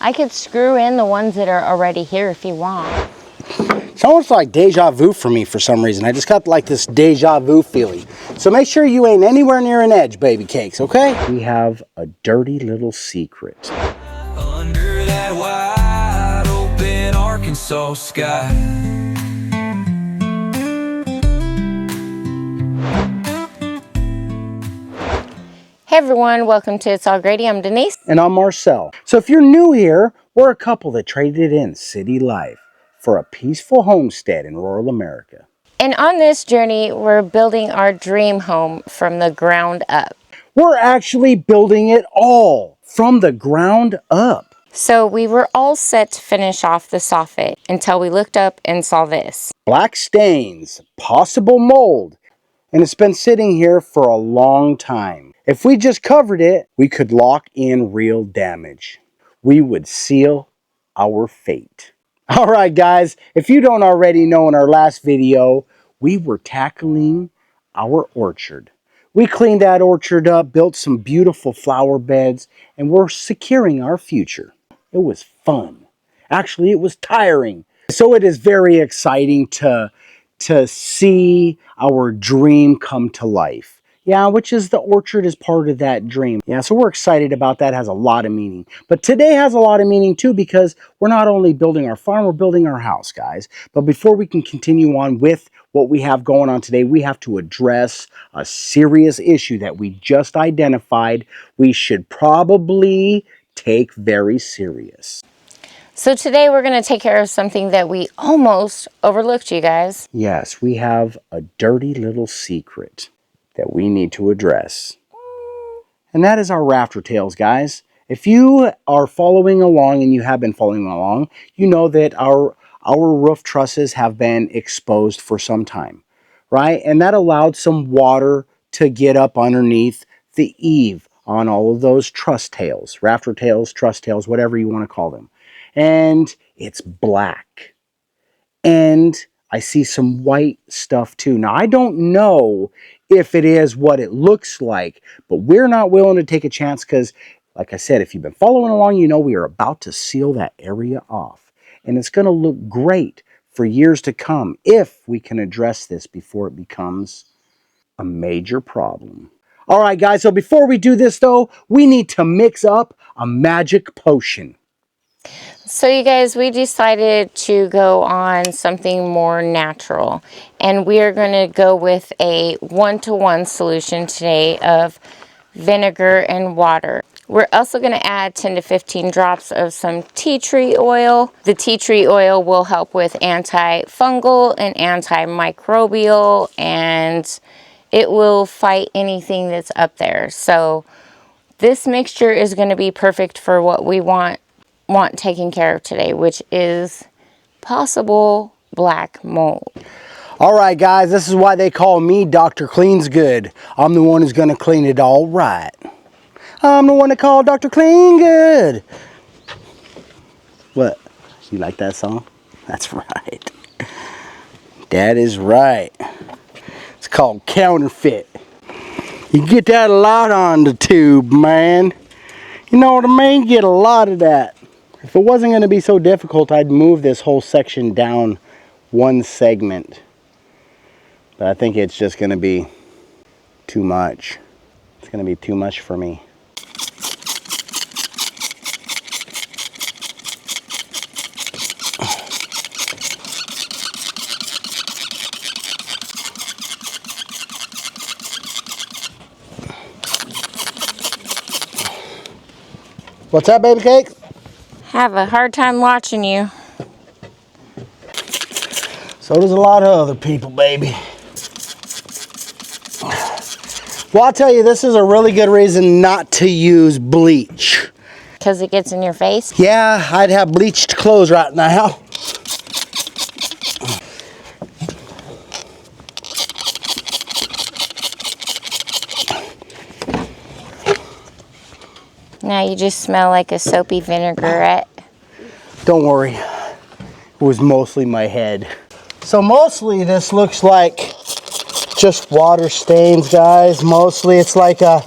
I could screw in the ones that are already here if you want. It's almost like deja vu for me for some reason. I just got like this deja vu feeling. So make sure you ain't anywhere near an edge, baby cakes, okay? We have a dirty little secret. Under that wide open Arkansas sky. Hey everyone, welcome to It's All Grady. I'm Denise. And I'm Marcel. So if you're new here, we're a couple that traded in city life for a peaceful homestead in rural America. And on this journey, we're building our dream home from the ground up. We're actually building it all from the ground up. So we were all set to finish off the soffit until we looked up and saw this. Black stains, possible mold, and it's been sitting here for a long time. If we just covered it, we could lock in real damage. We would seal our fate. All right, guys, if you don't already know, in our last video, we were tackling our orchard. We cleaned that orchard up, built some beautiful flower beds, and we're securing our future. It was fun. Actually, it was tiring. So it is very exciting to see our dream come to life. Yeah, which is the orchard is part of that dream. Yeah, so we're excited about that. It has a lot of meaning. But today has a lot of meaning too, because we're not only building our farm, we're building our house, guys. But before we can continue on with what we have going on today, we have to address a serious issue that we just identified we should probably take very serious. So today we're going to take care of something that we almost overlooked, you guys. Yes, we have a dirty little secret that we need to address. And that is our rafter tails, guys. If you are following along, and you have been following along, you know that our roof trusses have been exposed for some time, right? And that allowed some water to get up underneath the eave on all of those truss tails, rafter tails, truss tails, whatever you want to call them. And it's black. And I see some white stuff too. Now, I don't know if it is what it looks like, but we're not willing to take a chance because, like I said, if you've been following along, you know we are about to seal that area off. And it's going to look great for years to come if we can address this before it becomes a major problem. All right, guys, so before we do this, though, we need to mix up a magic potion. So you guys, we decided to go on something more natural, and we are going to go with a 1-to-1 solution today of vinegar and water. We're also going to add 10 to 15 drops of some tea tree oil. The tea tree oil will help with antifungal and antimicrobial, and it will fight anything that's up there. So this mixture is going to be perfect for what we want taken care of today, which is possible black mold. All right, guys, this is why they call me Dr. Clean's Good. I'm the one who's going to clean it all right. I'm the one that called Dr. Clean Good. What? You like that song? That's right. That is right. It's called Counterfeit. You get that a lot on the tube, man. You know what I mean? Get a lot of that. If it wasn't going to be so difficult, I'd move this whole section down one segment. But I think it's just going to be too much. It's going to be too much for me. What's up, baby cake? Have a hard time watching you. So does a lot of other people, baby. Well, I'll tell you, this is a really good reason not to use bleach. Because it gets in your face? Yeah, I'd have bleached clothes right now. Now you just smell like a soapy vinaigrette. Don't worry, it was mostly my head. So mostly this looks like just water stains, guys. Mostly it's like a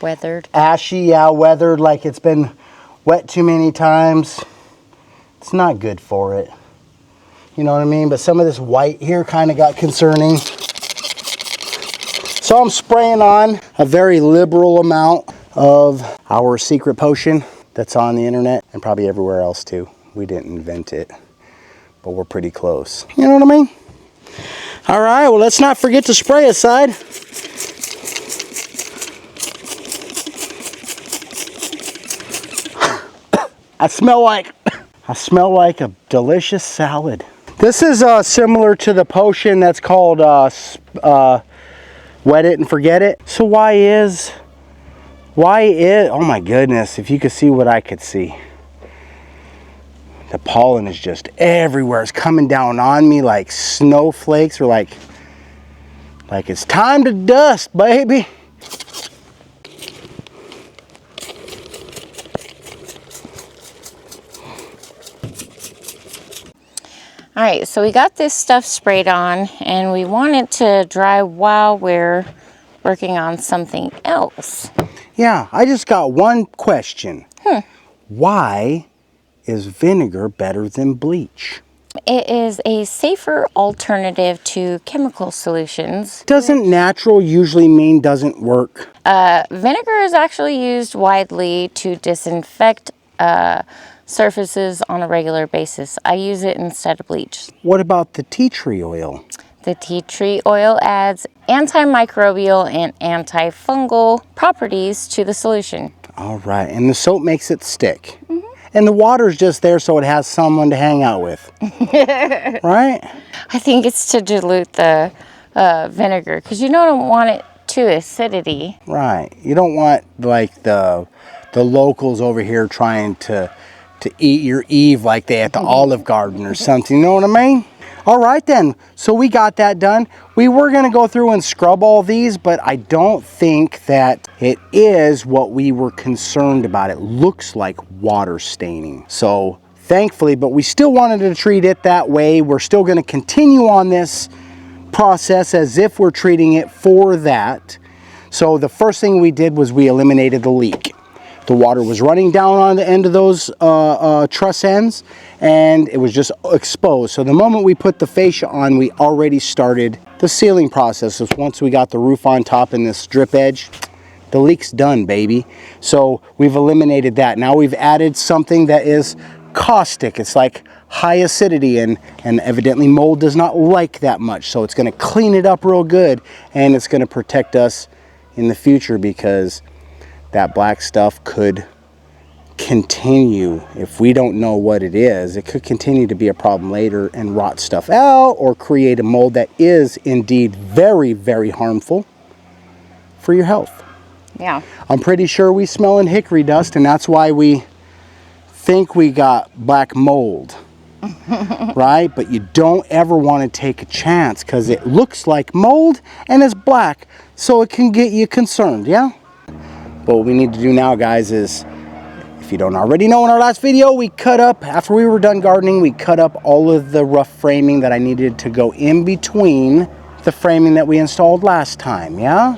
Weathered. ashy, yeah, weathered, like it's been wet too many times, it's not good for it. You know what I mean? But some of this white here kind of got concerning. So I'm spraying on a very liberal amount of our secret potion that's on the internet and probably everywhere else too. We didn't invent it, but we're pretty close. You know what I mean? All right, well, let's not forget to spray aside. I smell like a delicious salad. This is similar to the potion that's called wet it and forget it. So why is, oh my goodness, if you could see what I could see. The pollen is just everywhere. It's coming down on me like snowflakes, or like it's time to dust, baby. All right, so we got this stuff sprayed on and we want it to dry while we're working on something else. Yeah, I just got one question. Why is vinegar better than bleach? It is a safer alternative to chemical solutions. Doesn't natural usually mean doesn't work? Vinegar is actually used widely to disinfect surfaces on a regular basis. I use it instead of bleach. What about the tea tree oil? The tea tree oil adds antimicrobial and antifungal properties to the solution. All right, and the soap makes it stick. And the water's just there so it has someone to hang out with. Right? I think it's to dilute the vinegar because you don't want it to acidity. Right. You don't want like the locals over here trying to eat your Eve like they at the Olive Garden or something. You know what I mean? All right then. So we got that done. We were going to go through and scrub all these, but I don't think that it is what we were concerned about. It looks like water staining. So thankfully, but we still wanted to treat it that way. We're still going to continue on this process as if we're treating it for that. So the first thing we did was we eliminated the leak. The water was running down on the end of those truss ends, and it was just exposed. So the moment we put the fascia on, we already started the sealing process. So once we got the roof on top and this drip edge, the leak's done, baby. So we've eliminated that. Now we've added something that is caustic. It's like high acidity, and evidently mold does not like that much. So it's going to clean it up real good, and it's going to protect us in the future, because that black stuff could continue, if we don't know what it is, it could continue to be a problem later and rot stuff out or create a mold that is indeed very, very harmful for your health. Yeah. I'm pretty sure we smell in hickory dust, and that's why we think we got black mold. Right? But you don't ever want to take a chance, because it looks like mold and it's black, so it can get you concerned. Yeah? But what we need to do now, guys, is, if you don't already know, in our last video, we cut up, after we were done gardening, we cut up all of the rough framing that I needed to go in between the framing that we installed last time, yeah?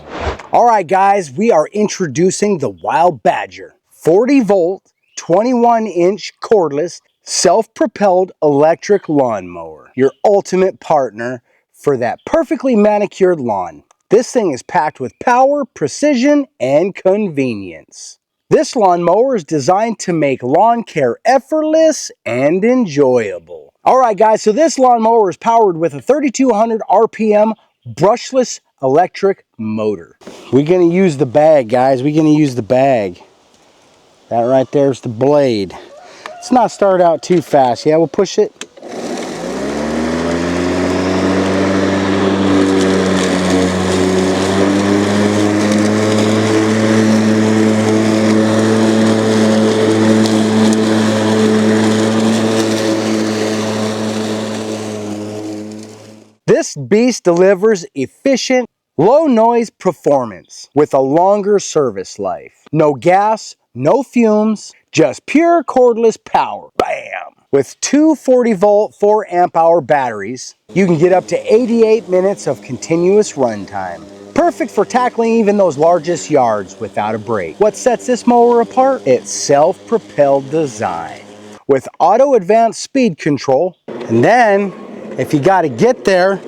All right, guys, we are introducing the Wild Badger 40-volt, 21-inch cordless, self-propelled electric lawnmower. Your ultimate partner for that perfectly manicured lawn. This thing is packed with power, precision, and convenience. This lawnmower is designed to make lawn care effortless and enjoyable. All right, guys, so this lawnmower is powered with a 3200 RPM brushless electric motor. We're going to use the bag, guys. We're going to use the bag. That right there is the blade. Let's not start out too fast. Yeah, we'll push it. This beast delivers efficient, low noise performance with a longer service life. No gas, no fumes, just pure cordless power. Bam! With two 40-volt, 4-amp-hour batteries, you can get up to 88 minutes of continuous runtime. Perfect for tackling even those largest yards without a break. What sets this mower apart? Its self-propelled design. With auto advanced speed control, and then if you got to get there,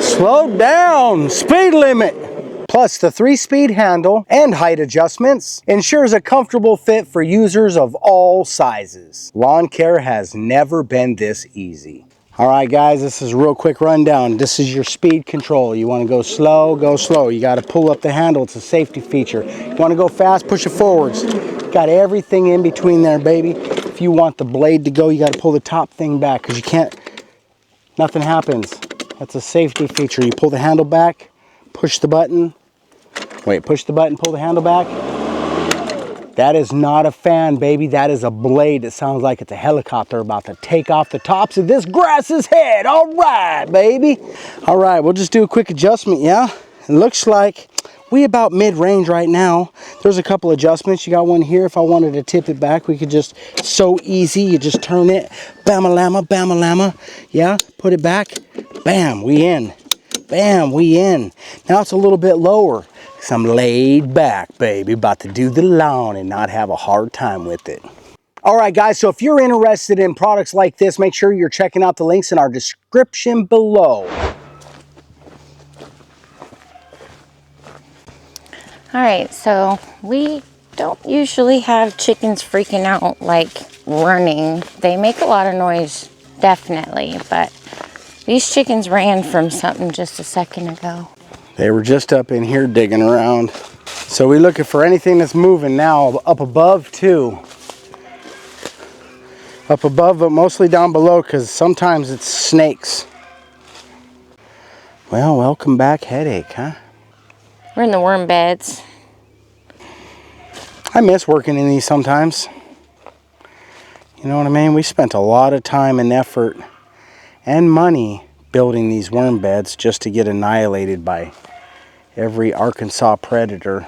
slow down, speed limit. Plus the 3-speed handle and height adjustments ensures a comfortable fit for users of all sizes. Lawn care has never been this easy. All right guys, this is a real quick rundown. This is your speed control. You want to go slow, go slow. You got to pull up the handle, it's a safety feature. You want to go fast, push it forwards. Got everything in between there, baby. If you want the blade to go, you got to pull the top thing back because you can't, nothing happens. That's a safety feature. You pull the handle back, push the button. Wait, push the button, pull the handle back. That is not a fan, baby. That is a blade. It sounds like it's a helicopter about to take off the tops of this grass's head. All right, baby. All right, we'll just do a quick adjustment, yeah? It looks like we about mid-range right now. There's a couple adjustments. You got one here. If I wanted to tip it back, we could just, so easy. You just turn it, bam-a-lama, bam-a-lama. Yeah, put it back, bam, we in. Bam, we in. Now it's a little bit lower. So I'm laid back, baby, about to do the lawn and not have a hard time with it. All right, guys, so if you're interested in products like this, make sure you're checking out the links in our description below. All right, so we don't usually have chickens freaking out, like running. They make a lot of noise, definitely, but these chickens ran from something just a second ago. They were just up in here digging around. So we're looking for anything that's moving now, up above too. Up above, but mostly down below, because sometimes it's snakes. Well, welcome back, headache, huh? We're in the worm beds. I miss working in these sometimes. You know what I mean? We spent a lot of time and effort and money building these worm beds just to get annihilated by every Arkansas predator.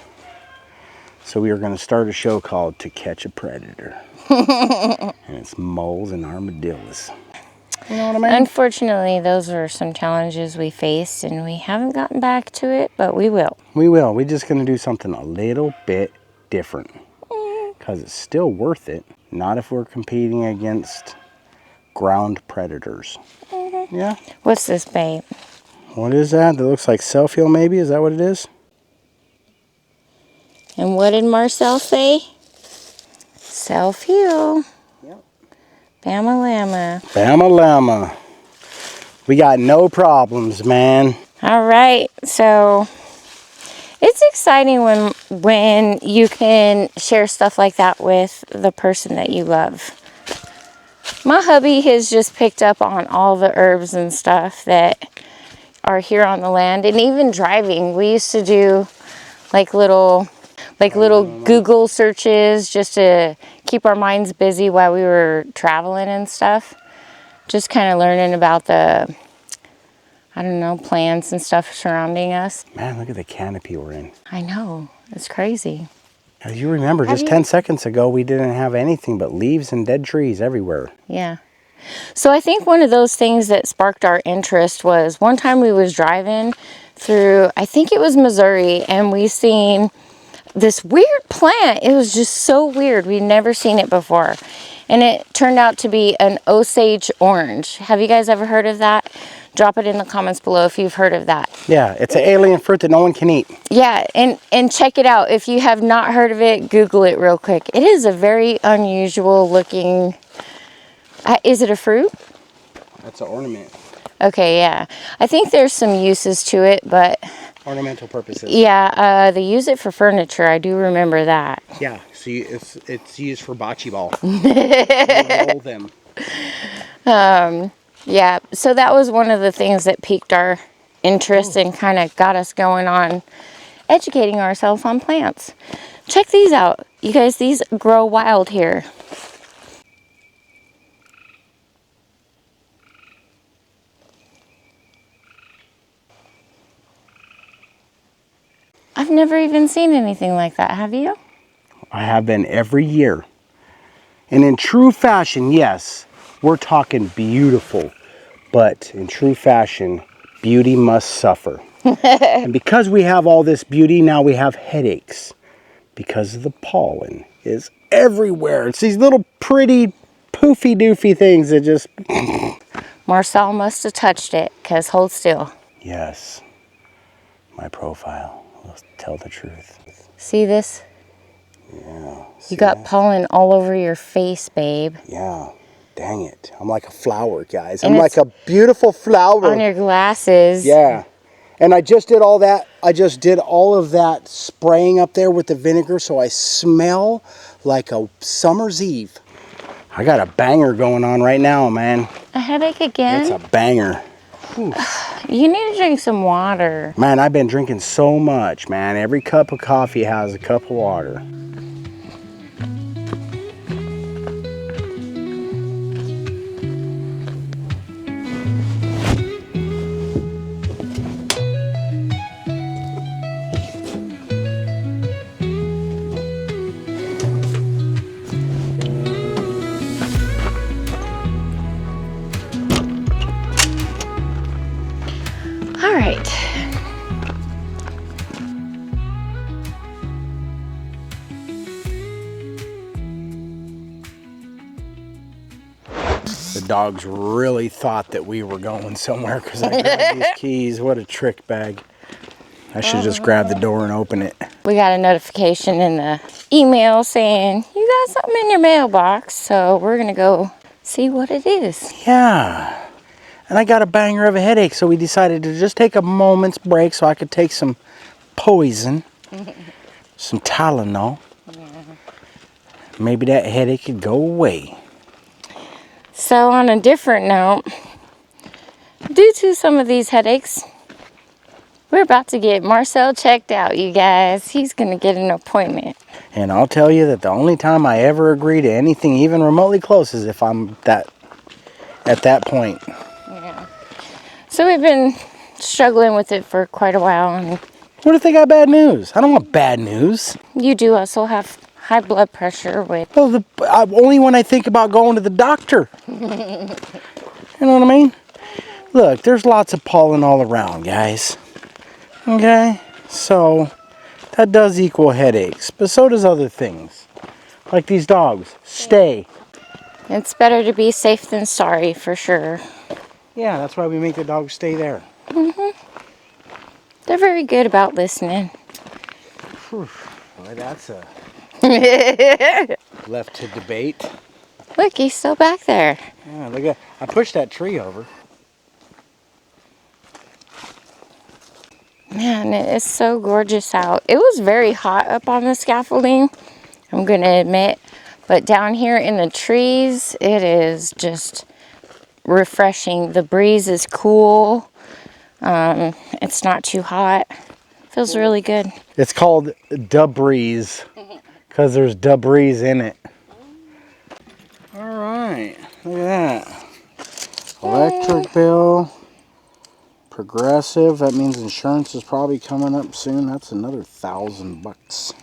So we are going to start a show called To Catch a Predator. And it's moles and armadillos. You know what I mean? Unfortunately, those are some challenges we faced, and we haven't gotten back to it, but we will. We will. We're just going to do something a little bit different. Because it's still worth it. Not if we're competing against ground predators. Yeah? What's this, babe? What is that? That looks like self-heal maybe? Is that what it is? And what did Marcel say? Self-heal. Yep. Bama-lama. Bama-lama. We got no problems, man. All right, so it's exciting when you can share stuff like that with the person that you love. My hubby has just picked up on all the herbs and stuff that are here on the land, and even driving. We used to do like little Google searches just to keep our minds busy while we were traveling and stuff. Just kind of learning about the, I don't know, plants and stuff surrounding us. Man, look at the canopy we're in. I know, it's crazy. As you remember, just 10 seconds ago, we didn't have anything but leaves and dead trees everywhere. Yeah. So I think one of those things that sparked our interest was one time we was driving through, I think it was Missouri, and we seen this weird plant. It was just so weird. We'd never seen it before. And it turned out to be an Osage orange. Have you guys ever heard of that? Drop it in the comments below if you've heard of that. Yeah, it's an alien fruit that no one can eat. Yeah, and check it out. If you have not heard of it, Google it real quick. It is a very unusual looking... is it a fruit? That's an ornament. Okay, yeah. I think there's some uses to it, but... Ornamental purposes. Yeah, they use it for furniture. I do remember that. Yeah, so it's used for bocce ball. Roll them. Yeah, so that was one of the things that piqued our interest and kind of got us going on educating ourselves on plants. Check these out. You guys, these grow wild here. I've never even seen anything like that, have you? I have been every year. And in true fashion, yes, We're talking beautiful, but in true fashion, beauty must suffer. And because we have all this beauty, now we have headaches because of the pollen is everywhere. It's these little pretty poofy doofy things that just... Marcel must have touched it, because hold still. Yes, my profile will tell the truth. See this? Yeah. You got pollen all over your face, babe. Yeah. Dang it. I'm like a flower, guys. And I'm like a beautiful flower. On your glasses. Yeah. And I just did all that. I just did all of that spraying up there with the vinegar, so I smell like a summer's eve. I got a banger going on right now, man. A headache again? It's a banger. Whew. You need to drink some water. Man, I've been drinking so much, man. Every cup of coffee has a cup of water. All right. The dogs really thought that we were going somewhere because I grabbed these keys. What a trick bag. I should just grab the door and open it. We got a notification in the email saying, you got something in your mailbox. So we're going to go see what it is. Yeah. And I got a banger of a headache, so we decided to just take a moment's break so I could take some poison, some Tylenol. Maybe that headache could go away. So on a different note, due to some of these headaches, we're about to get Marcel checked out, you guys. He's going to get an appointment. And I'll tell you that the only time I ever agree to anything even remotely close is if I'm at that point. Yeah. So we've been struggling with it for quite a while. And What if they got bad news? I don't want bad news. you do also have high blood pressure with... Well, only when I think about going to the doctor. You know what I mean? Look, there's lots of pollen all around, guys. Okay? So, that does equal headaches. But so does other things. Like these dogs. Stay. It's better to be safe than sorry, for sure. Yeah, that's why we make the dogs stay there. They're very good about listening. Whew. Boy, that's a... left to debate. Look, he's still back there. Yeah, look at... I pushed that tree over. Man, it is so gorgeous out. It was very hot up on the scaffolding, I'm going to admit. But down here in the trees, it is just refreshing. The breeze is cool. It's not too hot. Feels really good. It's called debris because there's debris in it. All right, look at that. Electric bill, progressive. That means insurance is probably coming up soon. That's another $1,000.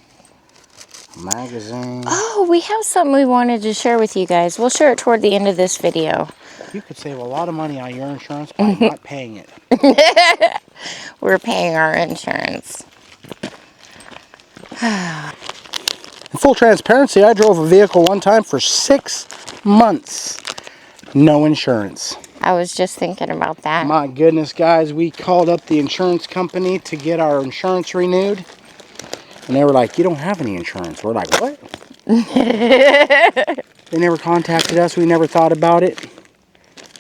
Magazine. Oh, we have something we wanted to share with you guys. We'll share it toward the end of this video. You could save a lot of money on your insurance by not paying it. We're paying our insurance. In full transparency, I drove a vehicle one time for 6 months. No insurance. I was just thinking about that. My goodness, guys, we called up the insurance company to get our insurance renewed. And they were like, you don't have any insurance. We're like, what? They never contacted us. We never thought about it.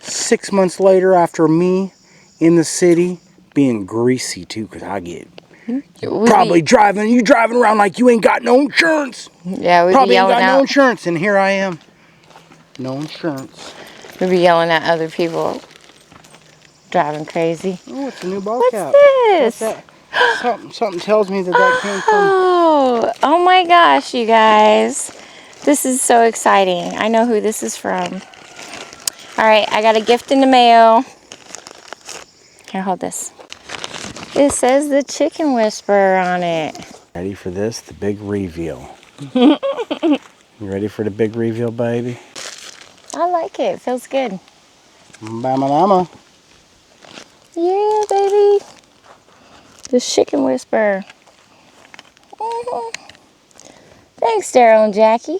6 months later, after me in the city, being greasy too, because I get probably driving around like you ain't got no insurance. Yeah, we'd Probably be ain't yelling got no out. insurance, and here I am. No insurance. We'd be yelling at other people, driving crazy. Oh, it's a new ball What's cap. this? What's that? Something tells me that came from... Oh my gosh, you guys. This is so exciting. I know who this is from. All right, I got a gift in the mail. Here, hold this. It says the Chicken Whisperer on it. Ready for this? The big reveal. You ready for the big reveal, baby? I like like it. It feels good. Mama llama. Yeah, baby. The chicken whisperer. Thanks, Daryl and Jackie.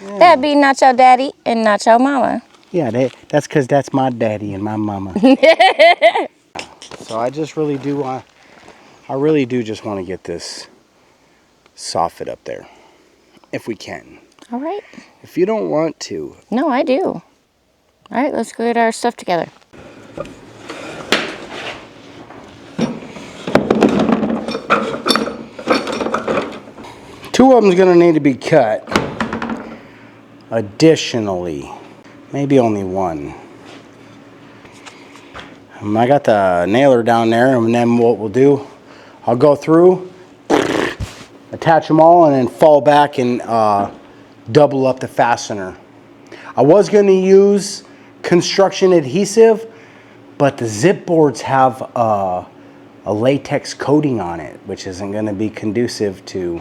Yeah. That'd be Nacho Daddy and Nacho Mama. Yeah, that's because that's my daddy and my mama. So I just really do want, I really do just want to get this soffit up there, if we can. All right. If you don't want to. No, I do. All right, let's go get our stuff together. Two of them's gonna need to be cut. Additionally, maybe only one. I got the nailer down there, and then what we'll do, I'll go through, attach them all, and then fall back and double up the fastener. I was gonna use construction adhesive, but the zip boards have a latex coating on it, which isn't gonna be conducive to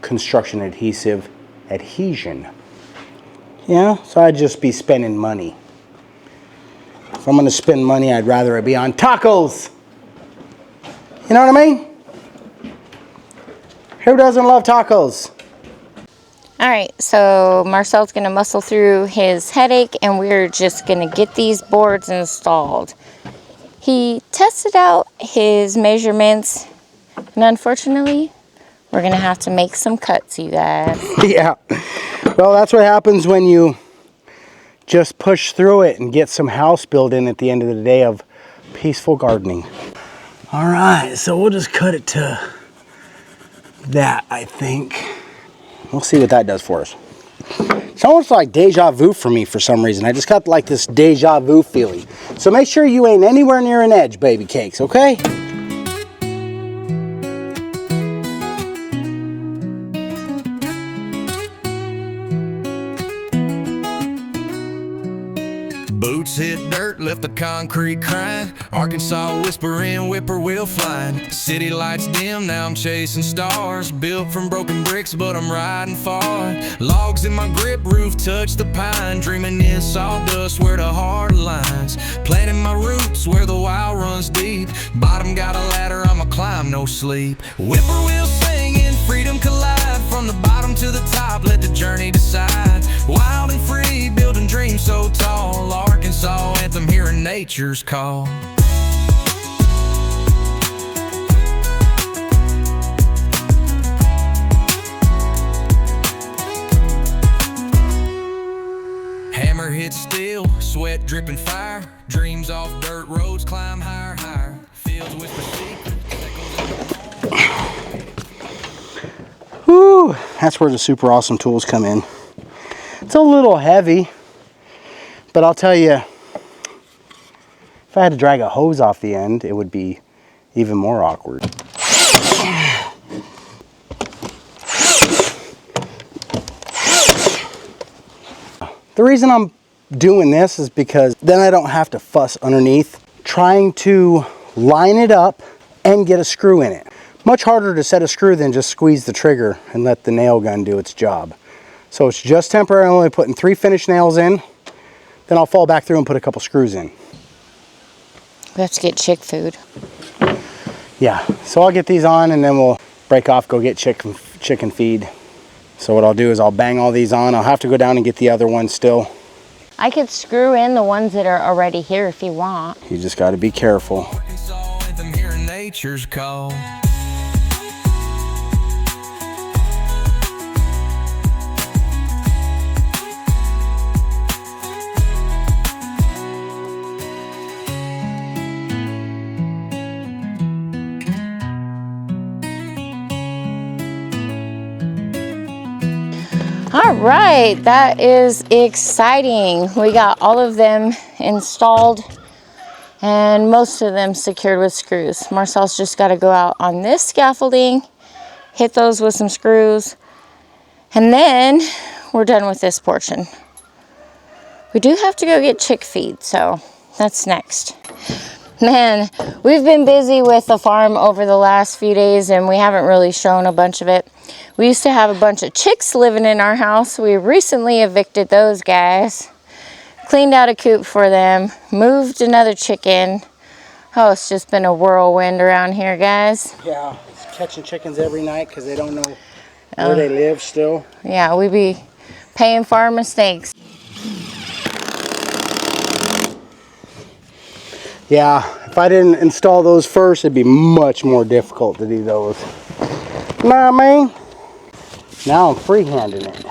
construction adhesive adhesion. Yeah, so I'd just be spending money. If I'm gonna spend money, I'd rather it be on tacos. You know what I mean? Who doesn't love tacos? All right, so Marcel's gonna muscle through his headache and we're just gonna get these boards installed. He tested out his measurements and unfortunately, we're gonna have to make some cuts, you guys. Yeah, well, that's what happens when you just push through it and get some house built in at the end of the day of peaceful gardening. All right, so we'll just cut it to that, I think. We'll see what that does for us. It's almost like deja vu for me for some reason. I just got like this deja vu feeling. So make sure you ain't anywhere near an edge, baby cakes, okay? Boots hit dirt, left the concrete crying. Arkansas whispering, whippoorwill flying. City lights dim, now I'm chasing stars. Built from broken bricks, but I'm riding far. Logs in my grip, roof touch the pine. Dreaming in sawdust where the heart aligns. Planting my roots where the wild runs deep. Bottom got a ladder, I'ma climb, no sleep. Whippoorwill singing, freedom collide. From the bottom to the top, let the journey decide. Wild and free, building dreams so tall. Arkansas anthem, hearing nature's call. Hammer hits steel, sweat dripping fire. Dreams off dirt roads, climb higher, higher. Fields whisper secrets. Whew, that's where the super awesome tools come in. It's a little heavy, but I'll tell you, if I had to drag a hose off the end, it would be even more awkward. The reason I'm doing this is because then I don't have to fuss underneath trying to line it up and get a screw in it. Much harder to set a screw than just squeeze the trigger and let the nail gun do its job. So it's just temporary. I'm only putting 3 finished nails in. Then I'll fall back through and put a couple screws in. We have to get chick food. Yeah, so I'll get these on and then we'll break off, go get chicken feed. So what I'll do is I'll bang all these on. I'll have to go down and get the other ones still. I could screw in the ones that are already here if you want. You just got to be careful. Arkansas anthem, hearing nature's call. All right, that is exciting. We got all of them installed and most of them secured with screws. Marcel's just got to go out on this scaffolding, hit those with some screws, and then we're done with this portion. We do have to go get chick feed, so that's next. Man, we've been busy with the farm over the last few days and we haven't really shown a bunch of it. We used to have a bunch of chicks living in our house. We recently evicted those guys, cleaned out a coop for them, moved another chicken. Oh, it's just been a whirlwind around here, guys. Yeah, it's catching chickens every night because they don't know where they live still. Yeah, we be paying for our mistakes. Yeah, if I didn't install those first, it'd be much more difficult to do those. Know what I mean? Now I'm freehanding it.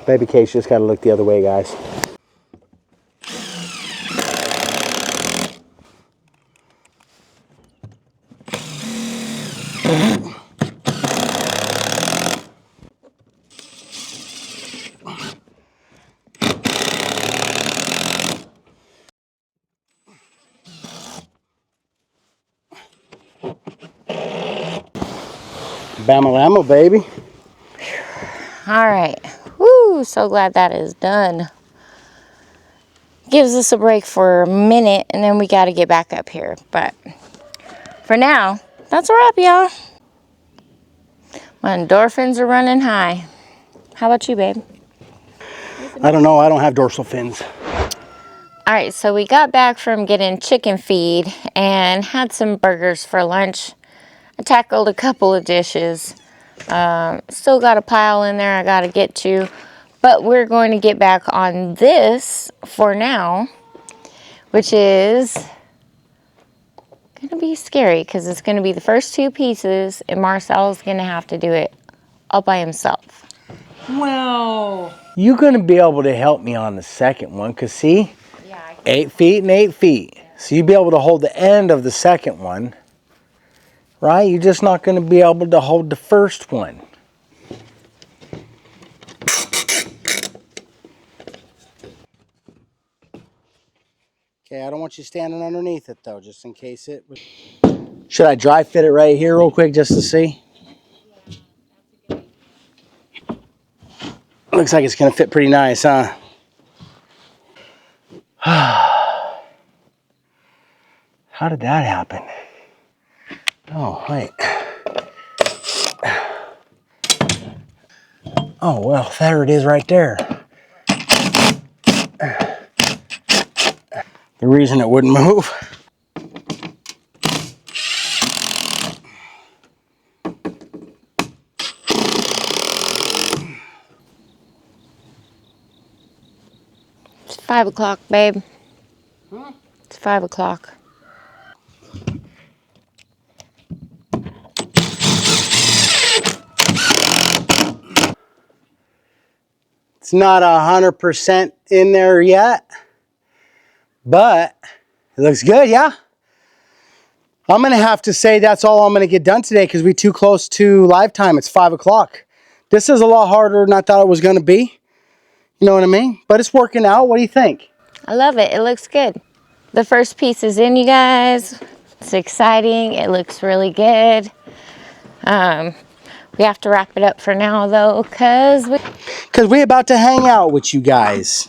Baby case just got to look the other way, guys. Bama-lama, baby. All right. Woo, so glad that is done. Gives us a break for a minute and then we got to get back up here. But for now, that's a wrap, y'all. My endorphins are running high. How about you, babe? I don't know. I don't have dorsal fins. All right, so we got back from getting chicken feed and had some burgers for lunch. I tackled a couple of dishes. Still got a pile in there I got to get to. But we're going to get back on this for now, which is going to be scary because it's going to be the first two pieces and Marcel's going to have to do it all by himself. Well, you're going to be able to help me on the second one because see, 8 feet and 8 feet. So you'll be able to hold the end of the second one, right? You're just not going to be able to hold the first one. Okay, I don't want you standing underneath it though, just in case it would... Should I dry fit it right here real quick just to see? Looks like it's going to fit pretty nice, huh? How did that happen? Oh, wait. Oh, well, there it is right there. The reason it wouldn't move. It's 5 o'clock, babe. It's 5 o'clock. It's not 100% in there yet, but it looks good, yeah? I'm going to have to say that's all I'm going to get done today because we're too close to live time. It's 5 o'clock. This is a lot harder than I thought it was going to be. You know what I mean? But it's working out. What do you think? I love it. It looks good. The first piece is in, you guys. It's exciting. It looks really good. We have to wrap it up for now, though, because we're Because we're about to hang out with you guys.